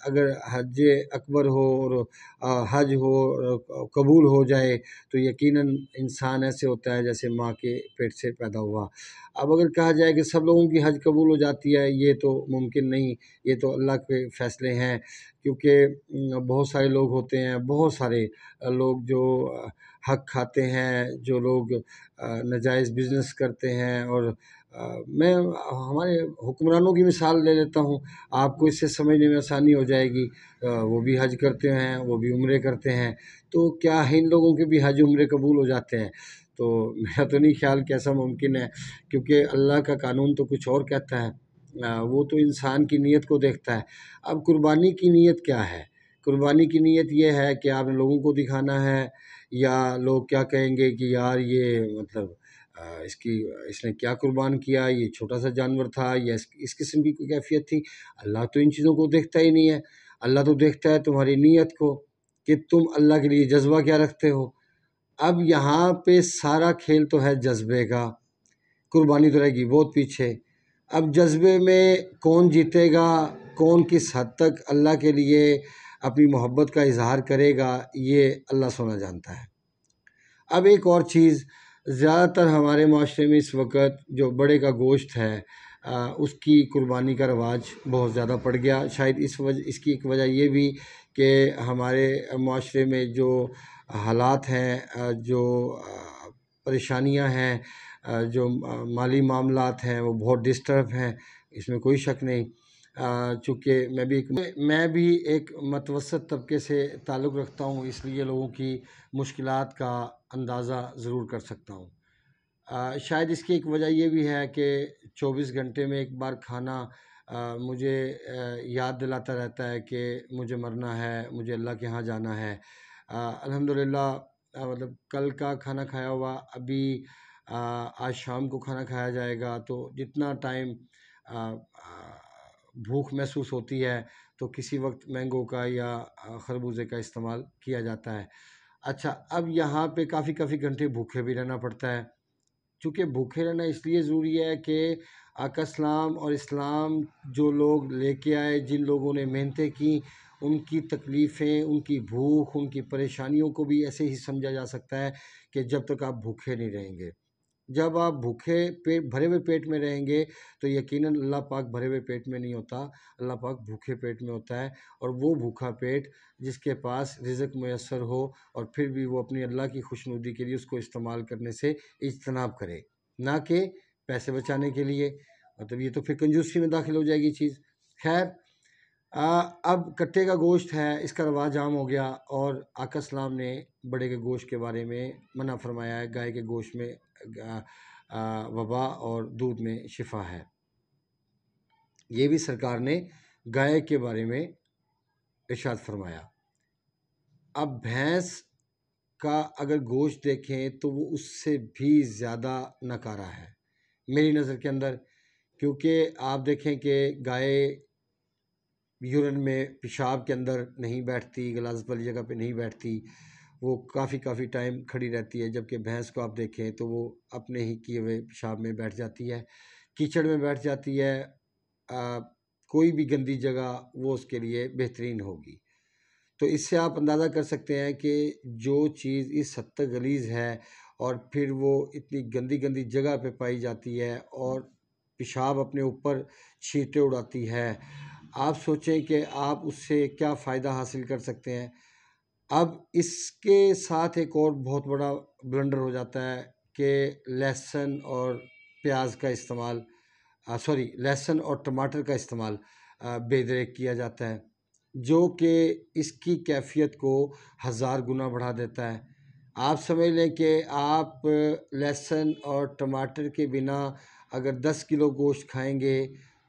اگر حج اکبر ہو اور حج ہو قبول ہو جائے تو یقیناً انسان ایسے ہوتا ہے جیسے ماں کے پیٹ سے پیدا ہوا۔ اب اگر کہا جائے کہ سب لوگوں کی حج قبول ہو جاتی ہے، یہ تو ممکن نہیں، یہ تو اللہ کے فیصلے ہیں، کیونکہ بہت سارے لوگ ہوتے ہیں، بہت سارے لوگ جو حق کھاتے ہیں، جو لوگ ناجائز بزنس کرتے ہیں، اور میں ہمارے حکمرانوں کی مثال لے لیتا ہوں، آپ کو اس سے سمجھنے میں آسانی ہو جائے گی۔ وہ بھی حج کرتے ہیں، وہ بھی عمرے کرتے ہیں، تو کیا ان لوگوں کے بھی حج عمرے قبول ہو جاتے ہیں؟ تو میرا تو نہیں خیال کہ ایسا ممکن ہے، کیونکہ اللہ کا قانون تو کچھ اور کہتا ہے، وہ تو انسان کی نیت کو دیکھتا ہے۔ اب قربانی کی نیت کیا ہے؟ قربانی کی نیت یہ ہے کہ آپ نے لوگوں کو دکھانا ہے، یا لوگ کیا کہیں گے کہ یار یہ مطلب اس نے کیا قربان کیا، یہ چھوٹا سا جانور تھا، یا اس قسم کی کوئی کیفیت تھی۔ اللہ تو ان چیزوں کو دیکھتا ہی نہیں ہے، اللہ تو دیکھتا ہے تمہاری نیت کو، کہ تم اللہ کے لیے جذبہ کیا رکھتے ہو۔ اب یہاں پہ سارا کھیل تو ہے جذبے کا، قربانی تو رہے گی بہت پیچھے۔ اب جذبے میں کون جیتے گا، کون کس حد تک اللہ کے لیے اپنی محبت کا اظہار کرے گا، یہ اللہ سونا جانتا ہے۔ اب ایک اور چیز، زیادہ تر ہمارے معاشرے میں اس وقت جو بڑے کا گوشت ہے، اس کی قربانی کا رواج بہت زیادہ پڑ گیا۔ شاید اس کی ایک وجہ یہ بھی کہ ہمارے معاشرے میں جو حالات ہیں، جو پریشانیاں ہیں، جو مالی معاملات ہیں، وہ بہت ڈسٹرب ہیں، اس میں کوئی شک نہیں۔ چونکہ میں بھی ایک متوسط طبقے سے تعلق رکھتا ہوں، اس لیے لوگوں کی مشکلات کا اندازہ ضرور کر سکتا ہوں۔ شاید اس کی ایک وجہ یہ بھی ہے کہ 24 گھنٹے میں ایک بار کھانا مجھے یاد دلاتا رہتا ہے کہ مجھے مرنا ہے، مجھے اللہ کے ہاں جانا ہے۔ الحمدللہ مطلب کل کا کھانا کھایا ہوا، ابھی آج شام کو کھانا کھایا جائے گا، تو جتنا ٹائم بھوک محسوس ہوتی ہے تو کسی وقت مینگو کا یا خربوزے کا استعمال کیا جاتا ہے۔ اچھا، اب یہاں پہ کافی گھنٹے بھوکے بھی رہنا پڑتا ہے۔ چونکہ بھوکے رہنا اس لیے ضروری ہے کہ آقا اسلام اور اسلام جو لوگ لے کے آئے، جن لوگوں نے محنتیں کی، ان کی تکلیفیں، ان کی بھوک، ان کی پریشانیوں کو بھی ایسے ہی سمجھا جا سکتا ہے کہ جب تک آپ بھوکے نہیں رہیں گے۔ جب آپ بھرے ہوئے پیٹ میں رہیں گے تو یقیناً اللہ پاک بھرے ہوئے پیٹ میں نہیں ہوتا، اللہ پاک بھوکے پیٹ میں ہوتا ہے۔ اور وہ بھوکا پیٹ جس کے پاس رزق میسر ہو اور پھر بھی وہ اپنی اللہ کی خوشنودی کے لیے اس کو استعمال کرنے سے اجتناب کرے، نہ کہ پیسے بچانے کے لیے، مطلب یہ تو پھر کنجوسی میں داخل ہو جائے گی چیز۔ خیر، اب کٹے کا گوشت ہے، اس کا رواج عام ہو گیا، اور آقا اسلام نے بڑے کے گوشت کے بارے میں منع فرمایا ہے۔ گائے کے گوشت میں وبا اور دودھ میں شفا ہے، یہ بھی سرکار نے گائے کے بارے میں ارشاد فرمایا۔ اب بھینس کا اگر گوشت دیکھیں تو وہ اس سے بھی زیادہ نکارا ہے میری نظر کے اندر، کیونکہ آپ دیکھیں کہ گائے یورین میں، پیشاب کے اندر نہیں بیٹھتی، غلاظت والی جگہ پہ نہیں بیٹھتی، وہ کافی ٹائم کھڑی رہتی ہے، جبکہ بھینس کو آپ دیکھیں تو وہ اپنے ہی کیے ہوئے پیشاب میں بیٹھ جاتی ہے، کیچڑ میں بیٹھ جاتی ہے، کوئی بھی گندی جگہ وہ اس کے لیے بہترین ہوگی۔ تو اس سے آپ اندازہ کر سکتے ہیں کہ جو چیز اس حد تک غلیظ ہے اور پھر وہ اتنی گندی جگہ پہ پائی جاتی ہے اور پیشاب اپنے اوپر چھینٹے اڑاتی ہے، آپ سوچیں کہ آپ اس سے کیا فائدہ حاصل کر سکتے ہیں۔ اب اس کے ساتھ ایک اور بہت بڑا بلنڈر ہو جاتا ہے کہ لہسن اور پیاز کا استعمال، لہسن اور ٹماٹر کا استعمال بے دریغ کیا جاتا ہے، جو کہ اس کی کیفیت کو 1000 گنا بڑھا دیتا ہے۔ آپ سمجھ لیں کہ آپ لہسن اور ٹماٹر کے بنا اگر 10 کلو گوشت کھائیں گے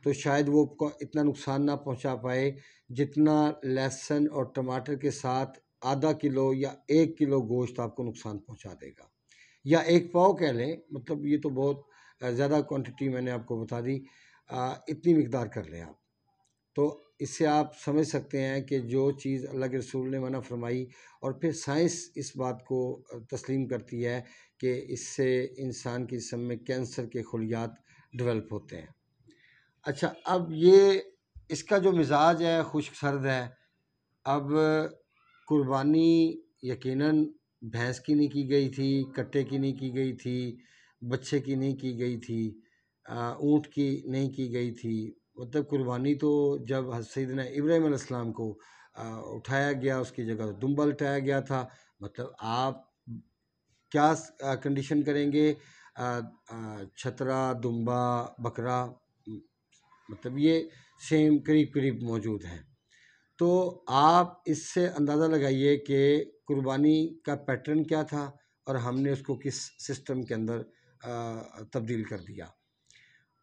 تو شاید وہ اتنا نقصان نہ پہنچا پائے جتنا لہسن اور ٹماٹر کے ساتھ آدھا کلو یا 1 کلو گوشت آپ کو نقصان پہنچا دے گا، یا 1 پاؤ کہہ لیں، مطلب یہ تو بہت زیادہ کوانٹٹی میں نے آپ کو بتا دی، اتنی مقدار کر لیں آپ، تو اس سے آپ سمجھ سکتے ہیں کہ جو چیز اللہ کے رسول نے منع فرمائی، اور پھر سائنس اس بات کو تسلیم کرتی ہے کہ اس سے انسان کے جسم میں کینسر کے خلیات ڈیولپ ہوتے ہیں۔ اچھا، اب یہ اس کا جو مزاج ہے خشک سرد ہے۔ اب قربانی یقیناً بھینس کی نہیں کی گئی تھی، کٹے کی نہیں کی گئی تھی، بچے کی نہیں کی گئی تھی، اونٹ کی نہیں کی گئی تھی۔ مطلب قربانی تو جب سیدنا ابراہیم علیہ السلام کو اٹھایا گیا، اس کی جگہ دمبا لٹایا گیا تھا۔ مطلب آپ کیا کنڈیشن کریں گے؟ چھترا، دمبا، بکرا، مطلب یہ سیم قریب قریب موجود ہیں۔ تو آپ اس سے اندازہ لگائیے کہ قربانی کا پیٹرن کیا تھا اور ہم نے اس کو کس سسٹم کے اندر تبدیل کر دیا۔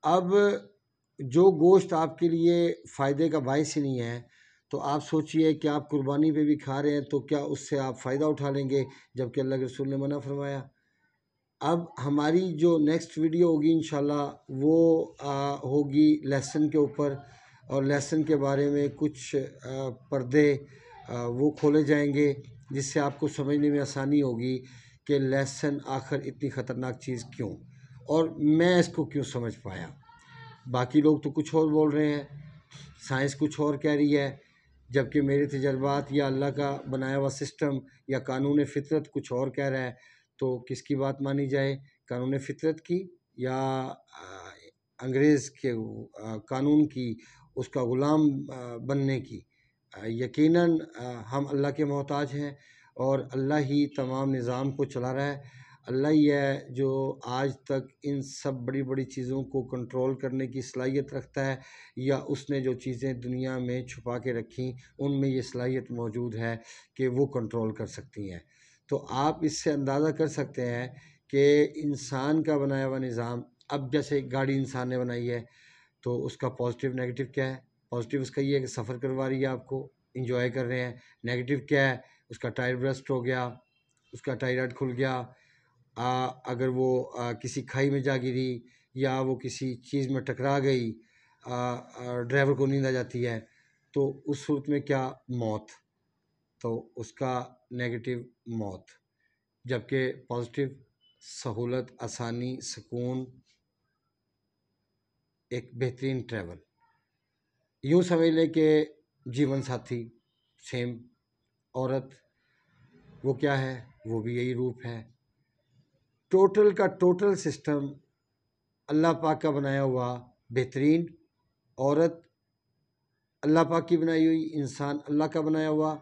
اب جو گوشت آپ کے لیے فائدے کا باعث ہی نہیں ہے، تو آپ سوچئے کہ آپ قربانی پہ بھی کھا رہے ہیں تو کیا اس سے آپ فائدہ اٹھا لیں گے، جبکہ اللہ کے رسول نے منع فرمایا۔ اب ہماری جو نیکسٹ ویڈیو ہوگی انشاءاللہ وہ ہوگی لہسن کے اوپر، اور لہسن کے بارے میں کچھ پردے وہ کھولے جائیں گے جس سے آپ کو سمجھنے میں آسانی ہوگی کہ لہسن آخر اتنی خطرناک چیز کیوں، اور میں اس کو کیوں سمجھ پایا۔ باقی لوگ تو کچھ اور بول رہے ہیں، سائنس کچھ اور کہہ رہی ہے، جبکہ میرے تجربات یا اللہ کا بنایا ہوا سسٹم یا قانون فطرت کچھ اور کہہ رہا ہے۔ تو کس کی بات مانی جائے، قانون فطرت کی یا انگریز کے قانون کی، اس کا غلام بننے کی؟ یقیناً ہم اللہ کے محتاج ہیں اور اللہ ہی تمام نظام کو چلا رہا ہے۔ اللہ ہی ہے جو آج تک ان سب بڑی بڑی چیزوں کو کنٹرول کرنے کی صلاحیت رکھتا ہے، یا اس نے جو چیزیں دنیا میں چھپا کے رکھیں ان میں یہ صلاحیت موجود ہے کہ وہ کنٹرول کر سکتی ہیں۔ تو آپ اس سے اندازہ کر سکتے ہیں کہ انسان کا بنایا ہوا نظام، اب جیسے گاڑی انسان نے بنائی ہے تو اس کا پازیٹیو نیگیٹو کیا ہے؟ پازیٹیو اس کا یہ ہے کہ سفر کروا رہی ہے، آپ کو انجوائے کر رہے ہیں۔ نیگیٹو کیا ہے؟ اس کا ٹائر برسٹ ہو گیا، اس کا ٹائر ہیڈ کھل گیا، اگر وہ کسی کھائی میں جا گری یا وہ کسی چیز میں ٹکرا گئی، ڈرائیور کو نیند آ جاتی ہے، تو اس صورت میں کیا؟ موت۔ تو اس کا نیگیٹو موت، جبکہ پازیٹیو سہولت، آسانی، سکون، ایک بہترین ٹریول۔ یوں سمجھ لیں کہ جیون ساتھی سیم عورت، وہ کیا ہے؟ وہ بھی یہی روپ ہے۔ ٹوٹل کا ٹوٹل سسٹم اللہ پاک کا بنایا ہوا بہترین، عورت اللہ پاک کی بنائی ہوئی، انسان اللہ کا بنایا ہوا،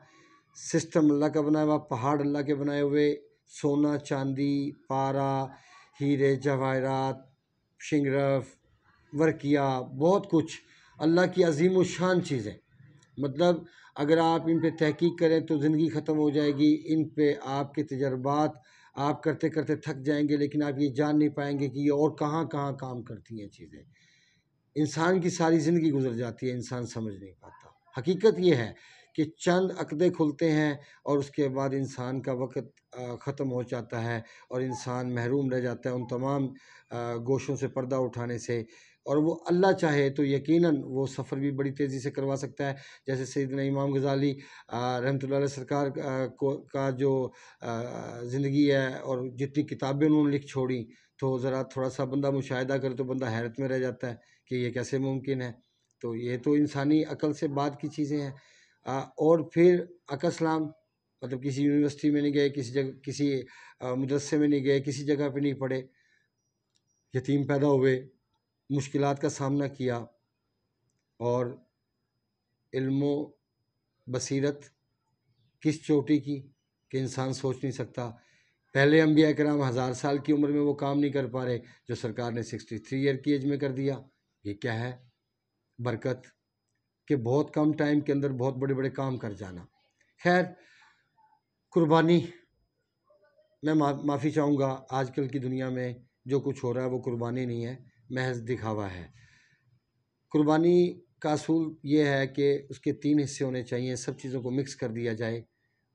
سسٹم اللہ کا بنایا ہوا، پہاڑ اللہ کے بنائے ہوئے، سونا، چاندی، پارا، ہیرے جواہرات، شنگرف، ورقیہ، بہت کچھ اللہ کی عظیم الشان چیزیں۔ مطلب اگر آپ ان پہ تحقیق کریں تو زندگی ختم ہو جائے گی، ان پہ آپ کے تجربات آپ کرتے کرتے تھک جائیں گے، لیکن آپ یہ جان نہیں پائیں گے کہ یہ اور کہاں کہاں کام کرتی ہیں چیزیں۔ انسان کی ساری زندگی گزر جاتی ہے، انسان سمجھ نہیں پاتا۔ حقیقت یہ ہے کہ چند عقدے کھلتے ہیں اور اس کے بعد انسان کا وقت ختم ہو جاتا ہے اور انسان محروم رہ جاتا ہے ان تمام گوشوں سے پردہ اٹھانے سے، اور وہ اللہ چاہے تو یقیناً وہ سفر بھی بڑی تیزی سے کروا سکتا ہے۔ جیسے سیدنا امام غزالی رحمۃ اللہ علیہ سرکار کا جو زندگی ہے اور جتنی کتابیں انہوں نے لکھ چھوڑیں، تو ذرا تھوڑا سا بندہ مشاہدہ کرے تو بندہ حیرت میں رہ جاتا ہے کہ یہ کیسے ممکن ہے۔ تو یہ تو انسانی عقل سے بعد کی چیزیں ہیں۔ اور پھر اسلام، مطلب کسی یونیورسٹی میں نہیں گئے، کسی جگہ کسی مدرسے میں نہیں گئے، کسی جگہ پہ نہیں پڑھے، یتیم پیدا ہوئے، مشکلات کا سامنا کیا، اور علم و بصیرت کس چوٹی کی کہ انسان سوچ نہیں سکتا۔ پہلے انبیاء کرام 1000 سال کی عمر میں وہ کام نہیں کر پا رہے جو سرکار نے 63 ایئر کی ایج میں کر دیا۔ یہ کیا ہے؟ برکت، کہ بہت کم ٹائم کے اندر بہت بڑے بڑے کام کر جانا۔ خیر، قربانی، میں معافی چاہوں گا، آج کل کی دنیا میں جو کچھ ہو رہا ہے وہ قربانی نہیں ہے، محض دکھاوا ہے۔ قربانی کا اصول یہ ہے کہ اس کے 3 حصے ہونے چاہیے، سب چیزوں کو مکس کر دیا جائے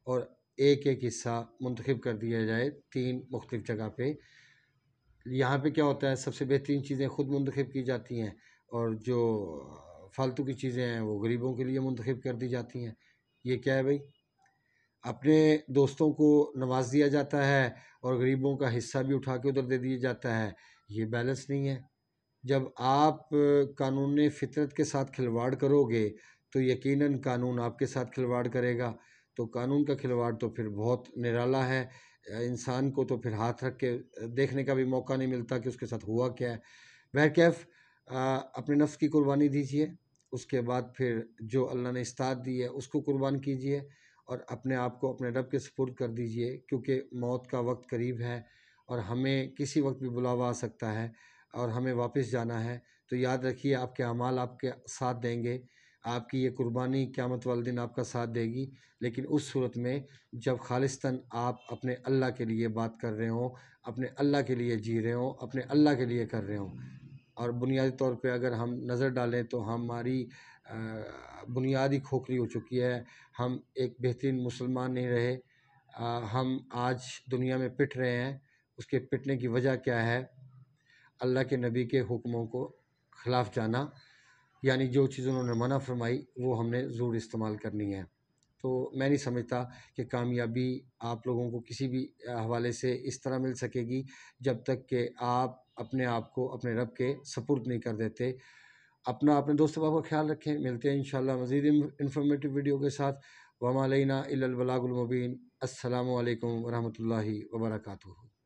اور ایک ایک حصہ منتخب کر دیا جائے 3 مختلف جگہ پہ۔ یہاں پہ کیا ہوتا ہے، سب سے بہترین چیزیں خود منتخب کی جاتی ہیں اور جو فالتو کی چیزیں ہیں وہ غریبوں کے لیے منتخب کر دی جاتی ہیں۔ یہ کیا ہے بھائی؟ اپنے دوستوں کو نواز دیا جاتا ہے اور غریبوں کا حصہ بھی اٹھا کے ادھر دے دیا جاتا ہے، یہ بیلنس نہیں ہے۔ جب آپ قانون فطرت کے ساتھ کھلواڑ کرو گے تو یقیناً قانون آپ کے ساتھ کھلواڑ کرے گا، تو قانون کا کھلواڑ تو پھر بہت نرالا ہے۔ انسان کو تو پھر ہاتھ رکھ کے دیکھنے کا بھی موقع نہیں ملتا کہ اس کے ساتھ ہوا کیا ہے۔ بہرکیف اپنے نفس کی قربانی دیجیے، اس کے بعد پھر جو اللہ نے استاد دی ہے اس کو قربان کیجیے، اور اپنے آپ کو اپنے رب کے سپرد کر دیجیے، کیونکہ موت کا وقت قریب ہے اور ہمیں کسی وقت بھی بلاوا آ سکتا ہے اور ہمیں واپس جانا ہے۔ تو یاد رکھیے آپ کے اعمال آپ کے ساتھ دیں گے، آپ کی یہ قربانی قیامت والے دن آپ کا ساتھ دے گی، لیکن اس صورت میں جب خالصتاً آپ اپنے اللہ کے لیے بات کر رہے ہوں، اپنے اللہ کے لیے جی رہے ہوں، اپنے اللہ کے لیے کر رہے ہوں۔ اور بنیادی طور پہ اگر ہم نظر ڈالیں تو ہماری بنیادی کھوکھلی ہو چکی ہے، ہم ایک بہترین مسلمان نہیں رہے، ہم آج دنیا میں پٹ رہے ہیں۔ اس کے پٹنے کی وجہ کیا ہے؟ اللہ کے نبی کے حکموں کو خلاف جانا، یعنی جو چیز انہوں نے منع فرمائی وہ ہم نے ضرور استعمال کرنی ہے۔ تو میں نہیں سمجھتا کہ کامیابی آپ لوگوں کو کسی بھی حوالے سے اس طرح مل سکے گی جب تک کہ آپ اپنے آپ کو اپنے رب کے سپرد نہیں کر دیتے۔ اپنے دوست احباب کا خیال رکھیں، ملتے ہیں انشاءاللہ مزید انفارمیٹیو ویڈیو کے ساتھ۔ وما علینا الا البلاغ المبین۔ السلام علیکم ورحمۃ اللہ وبرکاتہ۔